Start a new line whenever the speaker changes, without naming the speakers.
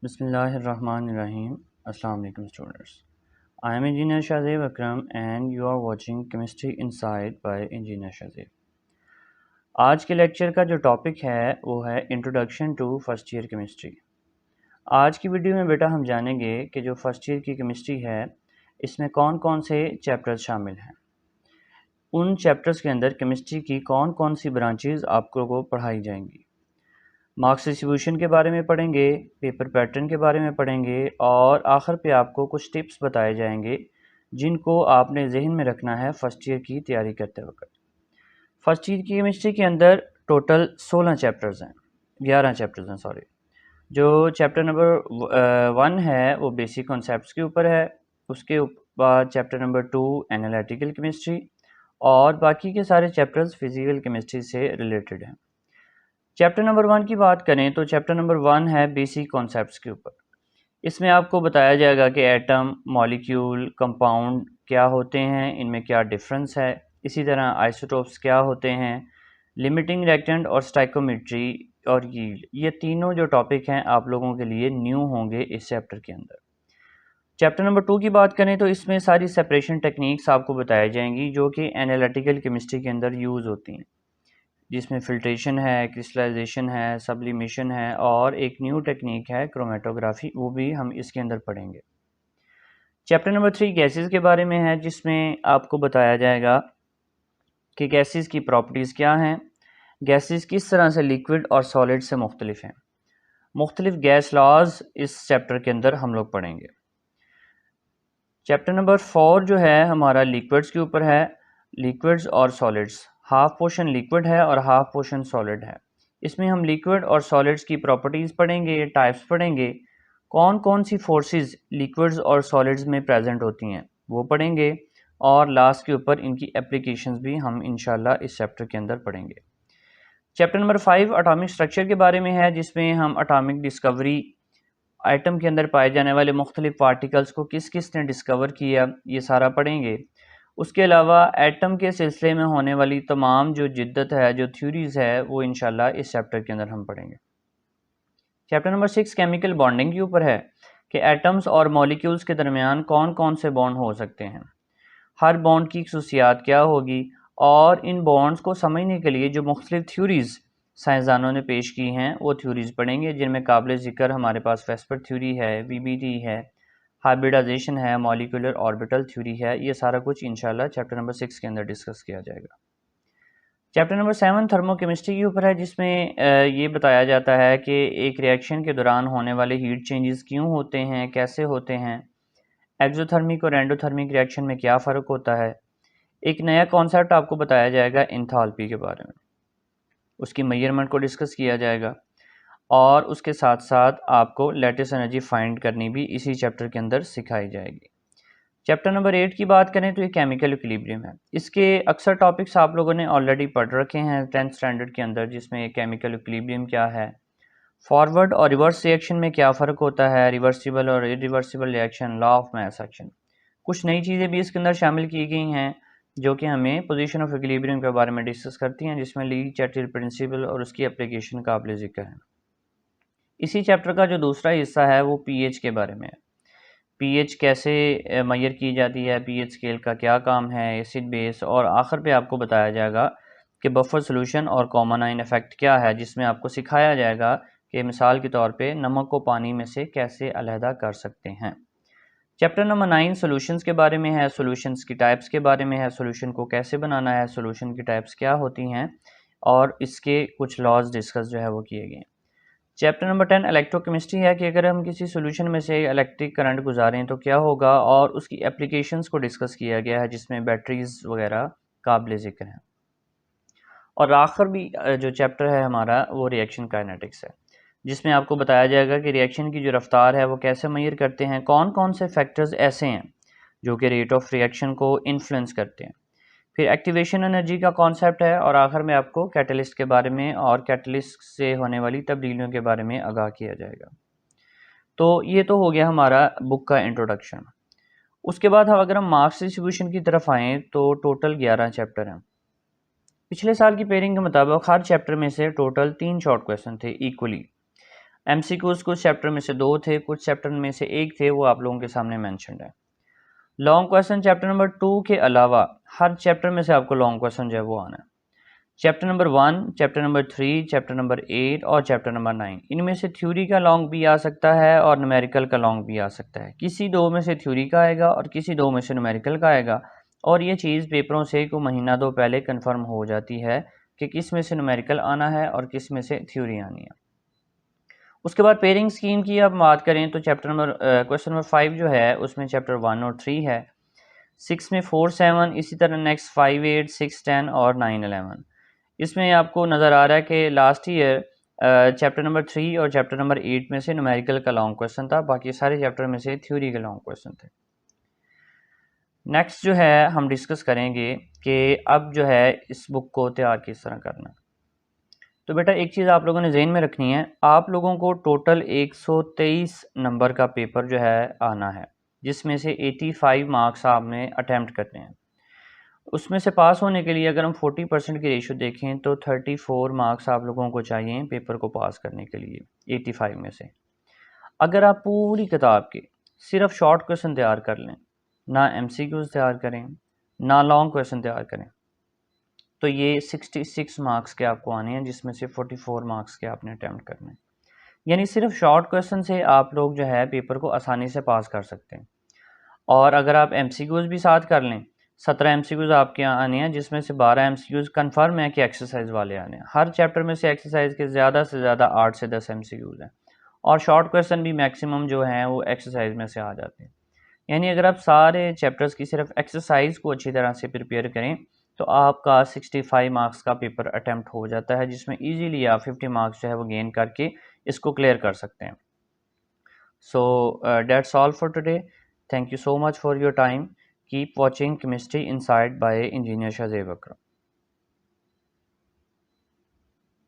Bismillahirrahmanirrahim. Assalamu alaikum students. I am Engineer Shahzeeb Akram and you are watching Chemistry Inside by Engineer Shahzeeb. आज के lecture का जो topic है वो है introduction to first year chemistry. आज की वीडियो में बेटा हम जानेंगे कि जो फर्स्ट ईयर की केमिस्ट्री है इसमें कौन कौन से चैप्टर्स शामिल हैं। उन चैप्टर्स के अंदर केमिस्ट्री की कौन कौन सी ब्रांचेस आपको पढ़ाई जाएंगी। मार्क्स डिस्ट्रीब्यूशन के बारे में पढ़ेंगे, पेपर पैटर्न के बारे में पढ़ेंगे और आखिर पे आपको कुछ टिप्स बताए जाएंगे जिनको आपने जहन में रखना है फर्स्ट ईयर की तैयारी करते वक्त। फर्स्ट ईयर की केमिस्ट्री के अंदर टोटल 16 चैप्टर्स हैं, 11 चैप्टर्स हैं सॉरी। जो चैप्टर नंबर 1 है वो बेसिक कॉन्सेप्ट्स के ऊपर है, उसके बाद चैप्टर नंबर 2 एनालिटिकल केमिस्ट्री और बाकी के सारे चैप्टर्स फिजिकल केमिस्ट्री से रिलेटेड हैं। चैप्टर नंबर 1 की बात करें तो चैप्टर नंबर 1 है बेसिक कॉन्सेप्ट्स के ऊपर। इसमें आपको बताया जाएगा कि एटम, मॉलिक्यूल, कंपाउंड क्या होते हैं, इनमें क्या डिफरेंस है। इसी तरह आइसोटोप्स क्या होते हैं, लिमिटिंग रिएक्टेंट और स्टाइकोमेट्री और यील्ड, ये तीनों जो टॉपिक हैं आप लोगों के लिए न्यू होंगे इस चैप्टर के अंदर। चैप्टर नंबर 2 की बात करें तो इसमें सारी सेपरेशन टेक्निक्स आपको बताई जाएंगी जो कि एनालिटिकल केमिस्ट्री के अंदर यूज़ होती हैं, जिसमें फिल्ट्रेशन है, क्रिस्टलाइजेशन है, सब्लिमेशन है और एक न्यू टेक्निक है क्रोमेटोग्राफी, वो भी हम इसके अंदर पढ़ेंगे। चैप्टर नंबर 3 गैसेस के बारे में है, जिसमें आपको बताया जाएगा कि गैसेस की प्रॉपर्टीज़ क्या हैं, गैसेस किस तरह से लिक्विड और सॉलिड से मुख्तलिफ हैं। मुख्तलिफ गैस लॉज इस चैप्टर के अंदर हम लोग पढ़ेंगे। चैप्टर नंबर 4 जो है हमारा लिक्विड्स के ऊपर है, लिक्विड्स और सॉलिड्स। हाफ पोर्शन लिक्विड है और हाफ पोर्शन सॉलिड है। इसमें हम लिक्विड और सॉलिड्स की प्रॉपर्टीज़ पढ़ेंगे, टाइप्स पढ़ेंगे, कौन कौन सी फोर्सेस लिक्विड्स और सॉलिड्स में प्रेजेंट होती हैं वो पढ़ेंगे और लास्ट के ऊपर इनकी एप्लीकेशंस भी हम इंशाल्लाह इस चैप्टर के अंदर पढ़ेंगे। चैप्टर नंबर 5 एटॉमिक स्ट्रक्चर के बारे में है, जिसमें हम एटॉमिक डिस्कवरी, आइटम के अंदर पाए जाने वाले मुख्तलिफ पार्टिकल्स को किस किस ने डिस्कवर किया, ये सारा पढ़ेंगे। उसके अलावा एटम के सिलसिले में होने वाली तमाम जो जिद्दत है, जो थ्योरीज़ है, वो इंशाल्लाह इस चैप्टर के अंदर हम पढ़ेंगे। चैप्टर नंबर 6 केमिकल बॉन्डिंग के ऊपर है कि एटम्स और मॉलिक्यूल्स के दरमियान कौन कौन से बॉन्ड हो सकते हैं, हर बॉन्ड की खसूसियात क्या होगी और इन बॉन्ड्स को समझने के लिए जो मुख्तलिफ थ्योरीज़ साइंसदानों ने पेश की हैं वो थ्योरीज़ पढ़ेंगे, जिनमें काबिल ज़िक्र हमारे पास वेस्पर थ्योरी है, वीबीटी है, हाइब्रिडाइजेशन है, मॉलिक्यूलर ऑर्बिटल थ्योरी है। ये सारा कुछ इंशाल्लाह चैप्टर नंबर 6 के अंदर डिस्कस किया जाएगा। चैप्टर नंबर 7 थर्मोकेमिस्ट्री के ऊपर है, जिसमें ये बताया जाता है कि एक रिएक्शन के दौरान होने वाले हीट चेंजेस क्यों होते हैं, कैसे होते हैं, एक्सोथर्मिक और एंडोथर्मिक रिएक्शन में क्या फ़र्क होता है। एक नया कॉन्सेप्ट आपको बताया जाएगा एंथैल्पी के बारे में, उसकी मेजरमेंट को डिस्कस किया जाएगा और उसके साथ साथ आपको लेटेस्ट एनर्जी फाइंड करनी भी इसी चैप्टर के अंदर सिखाई जाएगी। चैप्टर नंबर 8 की बात करें तो ये केमिकल इक्विलिब्रियम है। इसके अक्सर टॉपिक्स आप लोगों ने ऑलरेडी पढ़ रखे हैं 10th स्टैंडर्ड के अंदर, जिसमें केमिकल इक्विलिब्रियम क्या है, फॉरवर्ड और रिवर्स रिएक्शन में क्या फ़र्क होता है, रिवर्सिबल और irreversible reaction, law of mass action. कुछ नई चीज़ें भी इसके अंदर शामिल की गई हैं जो कि हमें पोजीशन ऑफ इक्विलिब्रियम के बारे में डिस्कस करती हैं, जिसमें ली चैटल प्रिंसिपल और उसकी एप्लीकेशन काबिल ज़िक्र है। इसी चैप्टर का जो दूसरा हिस्सा है वो पीएच के बारे में है। पीएच कैसे मेजर की जाती है, पीएच स्केल का क्या काम है, एसिड बेस, और आखिर पे आपको बताया जाएगा कि बफर सॉल्यूशन और कॉमन आयन इफेक्ट क्या है, जिसमें आपको सिखाया जाएगा कि मिसाल के तौर पे नमक को पानी में से कैसे अलहदा कर सकते हैं। चैप्टर नंबर 9 सॉल्यूशंस के बारे में है, सॉल्यूशंस की टाइप्स के बारे में है, सॉल्यूशन को कैसे बनाना है, सॉल्यूशन की टाइप्स क्या होती हैं और इसके कुछ लॉज डिस्कस जो है वो किए गए। चैप्टर नंबर 10 इलेक्ट्रोकेमिस्ट्री है कि अगर हम किसी सॉल्यूशन में से इलेक्ट्रिक करंट गुजारें तो क्या होगा और उसकी एप्लीकेशंस को डिस्कस किया गया है, जिसमें बैटरीज वगैरह काबिल ज़िक्र हैं। और आखिर भी जो चैप्टर है हमारा वो रिएक्शन काइनेटिक्स है, जिसमें आपको बताया जाएगा कि रिएक्शन की जो रफ्तार है वो कैसे मेजर करते हैं, कौन कौन से फैक्टर्स ऐसे हैं जो कि रेट ऑफ रिएक्शन को इन्फ्लुएंस करते हैं। फिर एक्टिवेशन एनर्जी का कॉन्सेप्ट है और आखिर में आपको कैटलिस्ट के बारे में और कैटलिस्ट से होने वाली तब्दीलियों के बारे में आगाह किया जाएगा। तो ये तो हो गया हमारा बुक का इंट्रोडक्शन। उसके बाद हम अगर हम मार्क्स डिस्ट्रीब्यूशन की तरफ आएँ तो टोटल 11 चैप्टर हैं। पिछले साल की पेयरिंग के मुताबिक हर चैप्टर में से टोटल 3 शॉर्ट क्वेश्चन थे इक्वली। MCQs कुछ चैप्टर में से 2 थे, कुछ चैप्टर में से 1 थे, वो आप लोगों के सामने मेंशन्ड है। लॉन्ग क्वेश्चन चैप्टर नंबर 2 के अलावा हर चैप्टर में से आपको लॉन्ग क्वेश्चन जो है वो आना है। Chapter number 1, chapter number 3, chapter number 8 और चैप्टर नंबर 9, इनमें से थ्योरी का लॉन्ग भी आ सकता है और न्यूमेरिकल का लॉन्ग भी आ सकता है। किसी 2 में से थ्योरी का आएगा और किसी 2 में से न्यूमेरिकल का आएगा, और ये चीज़ पेपरों से को महीना 2 पहले कंफर्म हो जाती है कि किस में से न्यूमेरिकल आना है और किस में से थ्योरी आनी है। उसके बाद पेयरिंग स्कीम की अब बात करें तो चैप्टर नंबर क्वेश्चन नंबर 5 जो है उसमें चैप्टर 1 और 3 है, 6 में 4, 7, इसी तरह नेक्स्ट 5, 8, 6, 10 और 9, 11। इसमें आपको नज़र आ रहा है कि लास्ट ईयर चैप्टर नंबर 3 और चैप्टर नंबर 8 में से न्यूमेरिकल का लॉन्ग क्वेश्चन था, बाकी सारे चैप्टर में से थ्योरी के लॉन्ग क्वेश्चन थे। नेक्स्ट जो है हम डिस्कस करेंगे कि अब जो है इस बुक को तैयार किस तरह करना है। तो बेटा एक चीज़ आप लोगों ने ज़हन में रखनी है, आप लोगों को टोटल 123 नंबर का पेपर जो है आना है, जिसमें से 85 मार्क्स आपने अटैम्प्ट करने हैं। उसमें से पास होने के लिए अगर हम 40% की रेशो देखें तो 34 मार्क्स आप लोगों को चाहिए पेपर को पास करने के लिए 85 में से। अगर आप पूरी किताब के सिर्फ शॉर्ट क्वेश्चन तैयार कर लें, ना MCQs तैयार करें, ना लॉन्ग क्वेश्चन तैयार करें, तो ये 66 मार्क्स के आपको आने हैं, जिसमें से 44 मार्क्स के आपने अटैम्प्ट करने हैं। यानी सिर्फ शॉर्ट क्वेश्चन से आप लोग जो है पेपर को आसानी से पास कर सकते हैं। और अगर आप MCQs भी साथ कर लें, 17 MCQs आपके यहाँ आने हैं, जिसमें से 12 MCQs कन्फर्म है कि एक्सरसाइज वाले आने हैं। हर चैप्टर में से एक्सरसाइज के ज़्यादा से ज़्यादा 8 से 10 MCQs हैं, और शॉर्ट क्वेश्चन भी मैक्सिमम जो हैं वो एक्सरसाइज में से आ जाते हैं। यानी अगर आप सारे चैप्टर्स की सिर्फ एक्सरसाइज को अच्छी तरह से प्रिपेयर करें तो आपका 65 मार्क्स का पेपर अटैम्प्ट हो जाता है, जिसमें ईजीली आप 50 मार्क्स जो है वो गेन करके इसको क्लियर कर सकते हैं। So that's all for today. Thank you so much for your time. Keep watching Chemistry Inside by Engineer Shahzeb Akram.